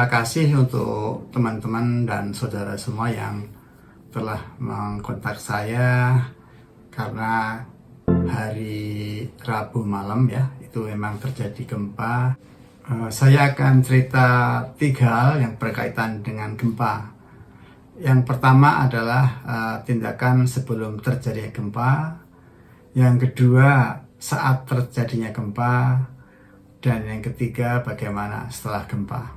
terima kasih untuk teman-teman dan saudara semua yang telah mengkontak saya karena hari Rabu malam ya, itu memang terjadi gempa. Saya akan cerita 3 hal yang berkaitan dengan gempa. Yang pertama adalah tindakan sebelum terjadi gempa. Yang kedua, saat terjadinya gempa. Dan yang ketiga, bagaimana setelah gempa.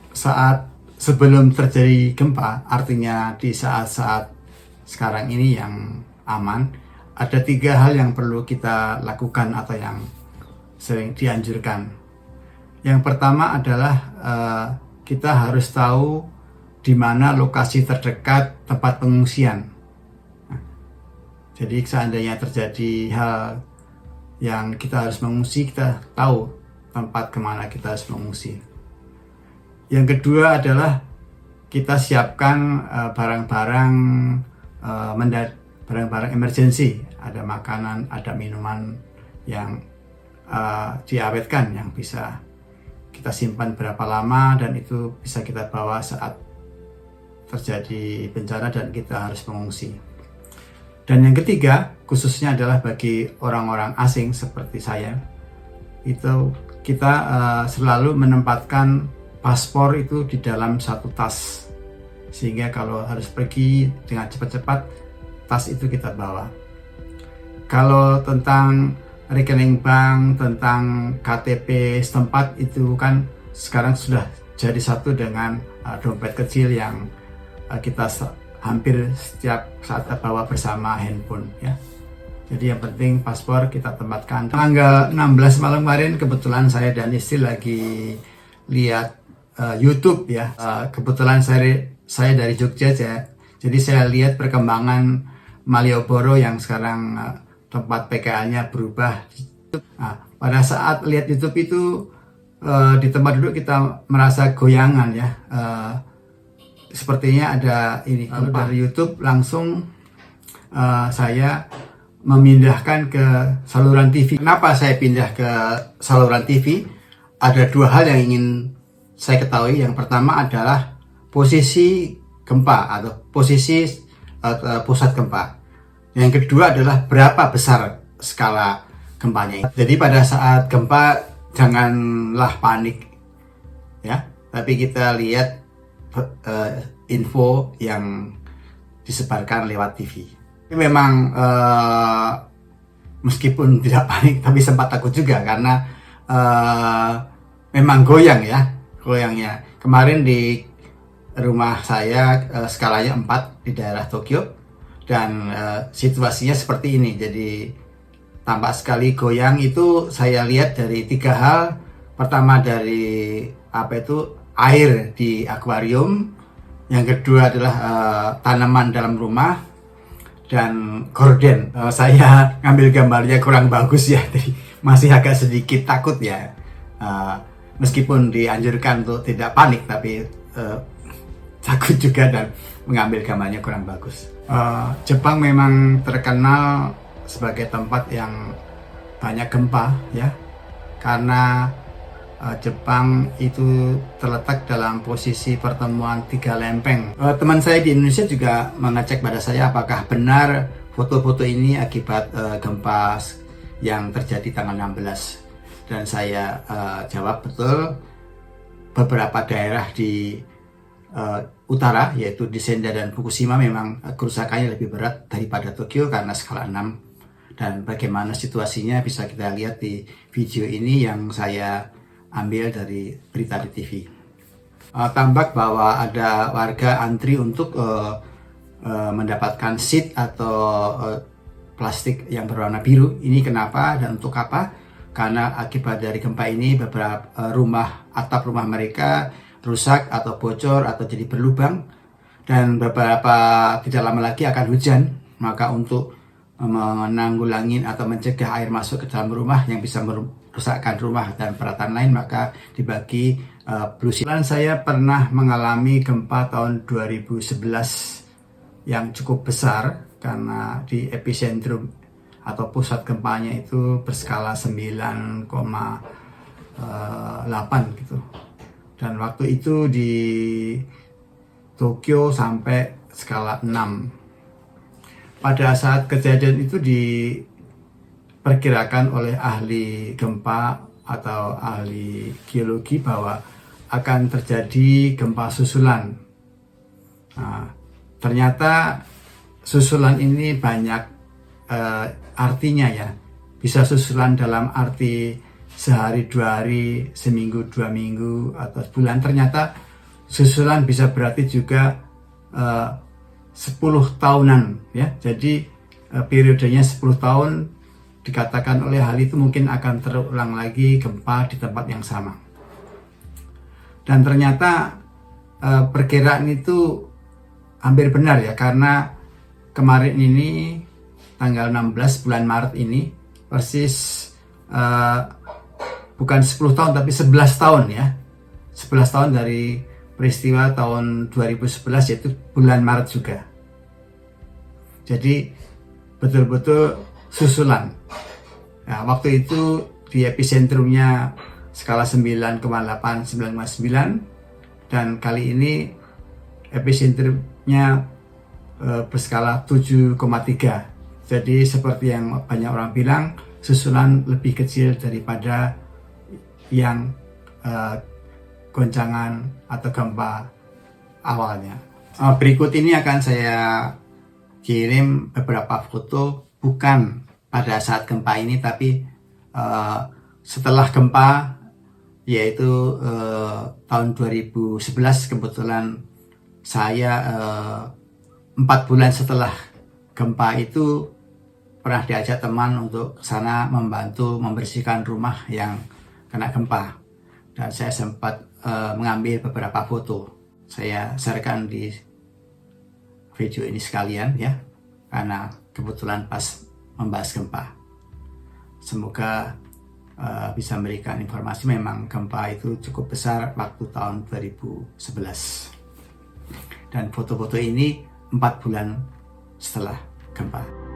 Saat sebelum terjadi gempa, artinya di saat-saat sekarang ini yang aman, ada 3 hal yang perlu kita lakukan atau yang sering dianjurkan. Yang pertama adalah kita harus tahu di mana lokasi terdekat tempat pengungsian. Jadi seandainya terjadi hal yang kita harus mengungsi, kita tahu tempat kemana kita harus mengungsi. Yang kedua adalah kita siapkan barang-barang emergensi. Ada makanan, ada minuman yang diawetkan yang bisa kita simpan berapa lama, dan itu bisa kita bawa saat terjadi bencana dan kita harus mengungsi. Dan yang ketiga, khususnya adalah bagi orang-orang asing seperti saya, itu kita selalu menempatkan paspor itu di dalam satu tas, sehingga kalau harus pergi dengan cepat-cepat, tas itu kita bawa. Kalau tentang rekening bank, tentang KTP setempat, itu kan sekarang sudah jadi satu dengan dompet kecil yang kita hampir setiap saat bawa bersama handphone ya. Jadi yang penting paspor kita tempatkan. Tanggal 16 malam kemarin kebetulan saya dan istri lagi lihat YouTube ya. Kebetulan saya dari Jogja ya. Jadi saya lihat perkembangan Malioboro yang sekarang tempat PKL-nya berubah. Nah, pada saat lihat YouTube itu di tempat duduk kita merasa goyangan ya. Sepertinya ada ini. Lalu dari YouTube langsung saya memindahkan ke saluran TV. Kenapa saya pindah ke saluran TV? Ada 2 hal yang ingin saya ketahui. Yang pertama adalah posisi gempa atau posisi pusat gempa. Yang kedua adalah berapa besar skala gempanya. Jadi pada saat gempa janganlah panik ya, tapi kita lihat info yang disebarkan lewat TV. Ini memang meskipun tidak panik tapi sempat takut juga karena memang goyangnya. Kemarin di rumah saya skalanya 4 di daerah Tokyo, dan situasinya seperti ini. Jadi tampak sekali goyang. Itu saya lihat dari 3 hal. Pertama dari air di akuarium. Yang kedua adalah tanaman dalam rumah, dan gorden. Saya ngambil gambarnya kurang bagus ya, jadi masih agak sedikit takut ya. Meskipun dianjurkan untuk tidak panik, tapi takut juga dan mengambil gambarnya kurang bagus. Jepang memang terkenal sebagai tempat yang banyak gempa ya, karena Jepang itu terletak dalam posisi pertemuan 3 lempeng. Teman saya di Indonesia juga mengecek pada saya apakah benar foto-foto ini akibat gempa yang terjadi tanggal 16. Dan saya jawab betul. Beberapa daerah di utara, yaitu di Senda dan Fukushima, memang kerusakannya lebih berat daripada Tokyo karena skala 6. Dan bagaimana situasinya bisa kita lihat di video ini yang saya ambil dari berita di TV. Tampak bahwa ada warga antri untuk mendapatkan seat atau plastik yang berwarna biru. Ini kenapa dan untuk apa? Karena akibat dari gempa ini beberapa atap rumah mereka rusak atau bocor atau jadi berlubang, dan beberapa tidak lama lagi akan hujan. Maka untuk menanggulangi atau mencegah air masuk ke dalam rumah yang bisa merusakkan rumah dan peralatan lain, maka dibagi blue sheet. Saya pernah mengalami gempa tahun 2011 yang cukup besar, karena di epicentrum atau pusat gempanya itu berskala 9,8 gitu. Dan waktu itu di Tokyo sampai skala 6. Pada saat kejadian itu diperkirakan oleh ahli gempa atau ahli geologi bahwa akan terjadi gempa susulan. Nah, ternyata susulan ini banyak artinya ya. Bisa susulan dalam arti sehari, 2 hari, seminggu, 2 minggu, atau sebulan. Ternyata susulan bisa berarti juga 10 tahunan ya. Jadi periodenya 10 tahun, dikatakan oleh ahli itu mungkin akan terulang lagi gempa di tempat yang sama. Dan ternyata perkiraan itu hampir benar ya, karena kemarin ini tanggal 16 bulan Maret ini persis bukan 10 tahun tapi 11 tahun ya. 11 tahun dari peristiwa tahun 2011, yaitu bulan Maret juga. Jadi betul-betul susulan. Nah, waktu itu di epicentrumnya skala 9,8, 9,9, dan kali ini epicentrumnya berskala 7,3. Jadi seperti yang banyak orang bilang, susulan lebih kecil daripada yang goncangan atau gempa awalnya. Berikut ini akan saya kirim beberapa foto, bukan pada saat gempa ini tapi setelah gempa, yaitu tahun 2011. Kebetulan saya 4 bulan setelah gempa itu pernah diajak teman untuk ke sana membantu membersihkan rumah yang kena gempa, dan saya sempat mengambil beberapa foto. Saya sharekan di video ini sekalian ya, karena kebetulan pas membahas gempa. Semoga bisa memberikan informasi. Memang gempa itu cukup besar waktu tahun 2011, dan foto-foto ini 4 bulan setelah gempa.